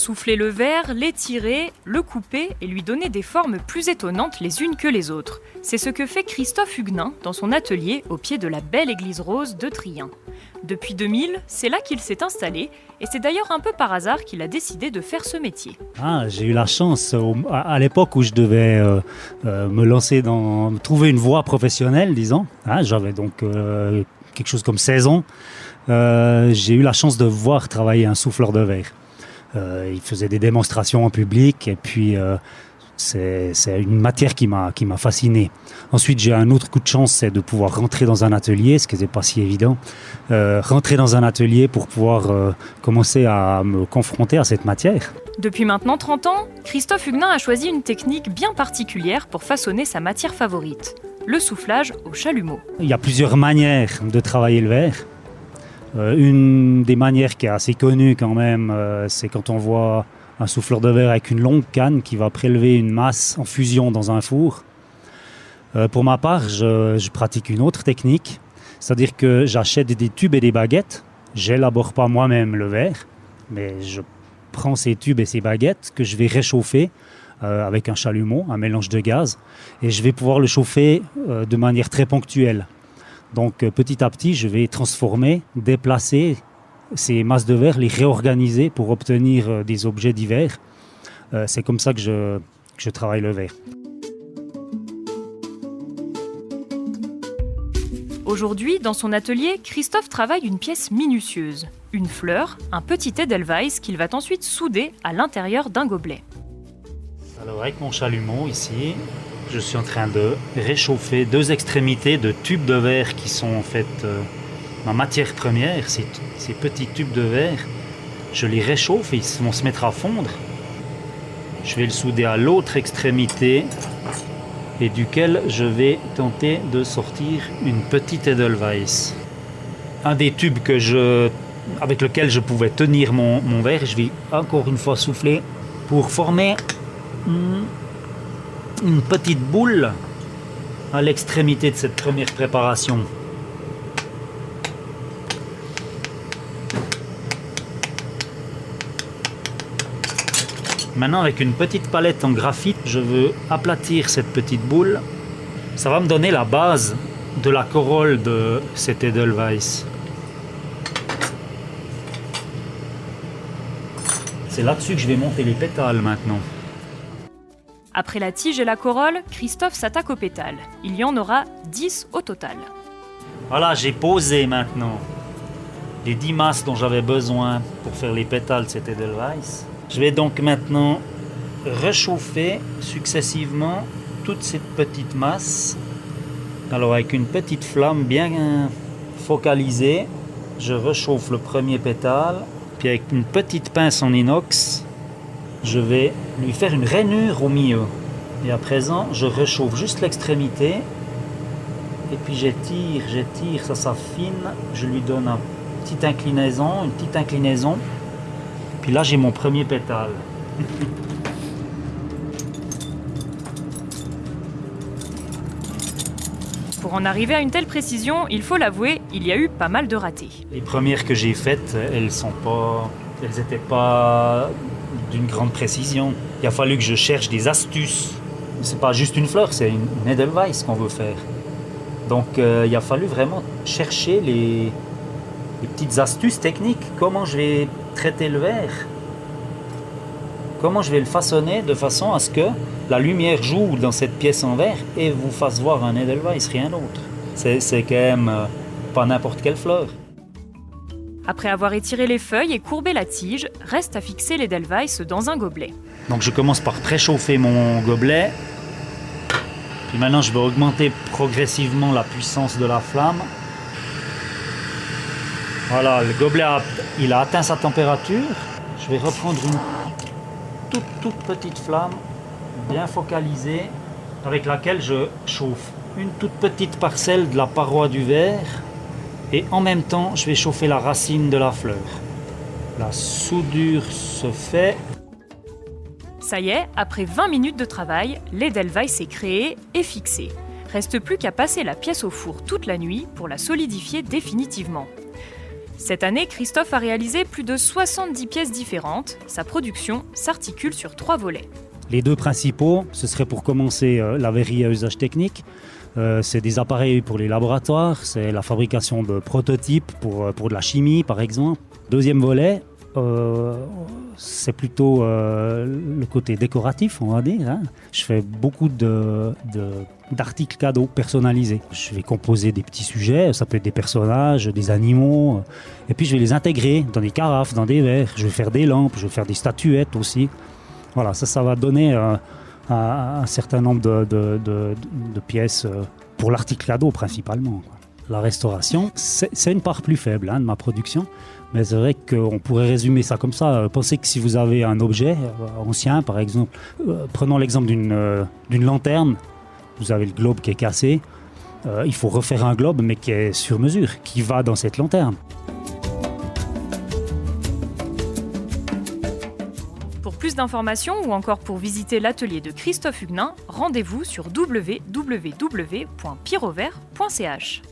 Souffler le verre, l'étirer, le couper et lui donner des formes plus étonnantes les unes que les autres. C'est ce que fait Christophe Huguenin dans son atelier au pied de la belle église rose de Trien. Depuis 2000, c'est là qu'il s'est installé et c'est d'ailleurs un peu par hasard qu'il a décidé de faire ce métier. J'ai eu la chance, à l'époque où je devais me lancer trouver une voie professionnelle, disons. J'avais donc quelque chose comme 16 ans. J'ai eu la chance de voir travailler un souffleur de verre. Il faisait des démonstrations en public et puis c'est une matière qui m'a fasciné. Ensuite, j'ai un autre coup de chance, c'est de pouvoir rentrer dans un atelier, ce qui n'était pas si évident. Rentrer dans un atelier pour pouvoir commencer à me confronter à cette matière. Depuis maintenant 30 ans, Christophe Huguenin a choisi une technique bien particulière pour façonner sa matière favorite, le soufflage au chalumeau. Il y a plusieurs manières de travailler le verre. Une des manières qui est assez connue quand même, c'est quand on voit un souffleur de verre avec une longue canne qui va prélever une masse en fusion dans un four. Pour ma part, je pratique une autre technique, c'est-à-dire que j'achète des tubes et des baguettes. J'élabore pas moi-même le verre, mais je prends ces tubes et ces baguettes que je vais réchauffer avec un chalumeau, un mélange de gaz, et je vais pouvoir le chauffer de manière très ponctuelle. Donc petit à petit, je vais transformer, déplacer ces masses de verre, les réorganiser pour obtenir des objets divers. C'est comme ça que je travaille le verre. Aujourd'hui, dans son atelier, Christophe travaille une pièce minutieuse, une fleur, un petit edelweiss qu'il va ensuite souder à l'intérieur d'un gobelet. Alors avec mon chalumeau ici, je suis en train de réchauffer 2 extrémités de tubes de verre qui sont en fait ma matière première. Ces petits tubes de verre, je les réchauffe et ils vont se mettre à fondre. Je vais le souder à l'autre extrémité et duquel je vais tenter de sortir une petite edelweiss. Un des tubes avec lequel je pouvais tenir mon verre, je vais encore une fois souffler pour former une petite boule à l'extrémité de cette première préparation. Maintenant, avec une petite palette en graphite, je veux aplatir cette petite boule. Ça va me donner la base de la corolle de cet edelweiss. C'est là-dessus que je vais monter les pétales maintenant. Après la tige et la corolle, Christophe s'attaque aux pétales. Il y en aura 10 au total. Voilà, j'ai posé maintenant les 10 masses dont j'avais besoin pour faire les pétales de cet edelweiss. Je vais donc maintenant réchauffer successivement toutes ces petites masses. Alors avec une petite flamme bien focalisée, je réchauffe le premier pétale. Puis avec une petite pince en inox, je vais lui faire une rainure au milieu. Et à présent, je réchauffe juste l'extrémité. Et puis j'étire, ça s'affine. Je lui donne une petite inclinaison. Puis là, j'ai mon premier pétale. Pour en arriver à une telle précision, il faut l'avouer, il y a eu pas mal de ratés. Les premières que j'ai faites, elles n'étaient pas d'une grande précision. Il a fallu que je cherche des astuces. C'est pas juste une fleur, c'est une edelweiss qu'on veut faire. Donc il a fallu vraiment chercher les petites astuces techniques. Comment je vais traiter le verre? Comment je vais le façonner de façon à ce que la lumière joue dans cette pièce en verre et vous fasse voir un edelweiss, rien d'autre. C'est quand même pas n'importe quelle fleur. Après avoir étiré les feuilles et courbé la tige, reste à fixer l'edelweiss dans un gobelet. Donc je commence par préchauffer mon gobelet. Puis maintenant je vais augmenter progressivement la puissance de la flamme. Voilà, le gobelet il a atteint sa température. Je vais reprendre une toute petite flamme bien focalisée avec laquelle je chauffe une toute petite parcelle de la paroi du verre et en même temps je vais chauffer la racine de la fleur. La soudure se fait. Ça y est, après 20 minutes de travail, l'edelweiss est créé et fixé. Reste plus qu'à passer la pièce au four toute la nuit pour la solidifier définitivement. Cette année, Christophe a réalisé plus de 70 pièces différentes. Sa production s'articule sur 3 volets. Les 2 principaux, ce serait pour commencer la verrerie à usage technique. C'est des appareils pour les laboratoires, c'est la fabrication de prototypes pour de la chimie par exemple. Deuxième volet, c'est plutôt le côté décoratif, on va dire. Hein. Je fais beaucoup d'articles cadeaux personnalisés. Je vais composer des petits sujets, ça peut être des personnages, des animaux, et puis je vais les intégrer dans des carafes, dans des verres. Je vais faire des lampes, je vais faire des statuettes aussi. Voilà, ça va donner un certain nombre de pièces pour l'article cadeau principalement. La restauration, c'est une part plus faible de ma production, mais c'est vrai qu'on pourrait résumer ça comme ça. Pensez que si vous avez un objet ancien, par exemple, prenons l'exemple d'une lanterne, vous avez le globe qui est cassé, il faut refaire un globe mais qui est sur mesure, qui va dans cette lanterne. Pour plus d'informations ou encore pour visiter l'atelier de Christophe Huguenin, rendez-vous sur www.pyrovert.ch.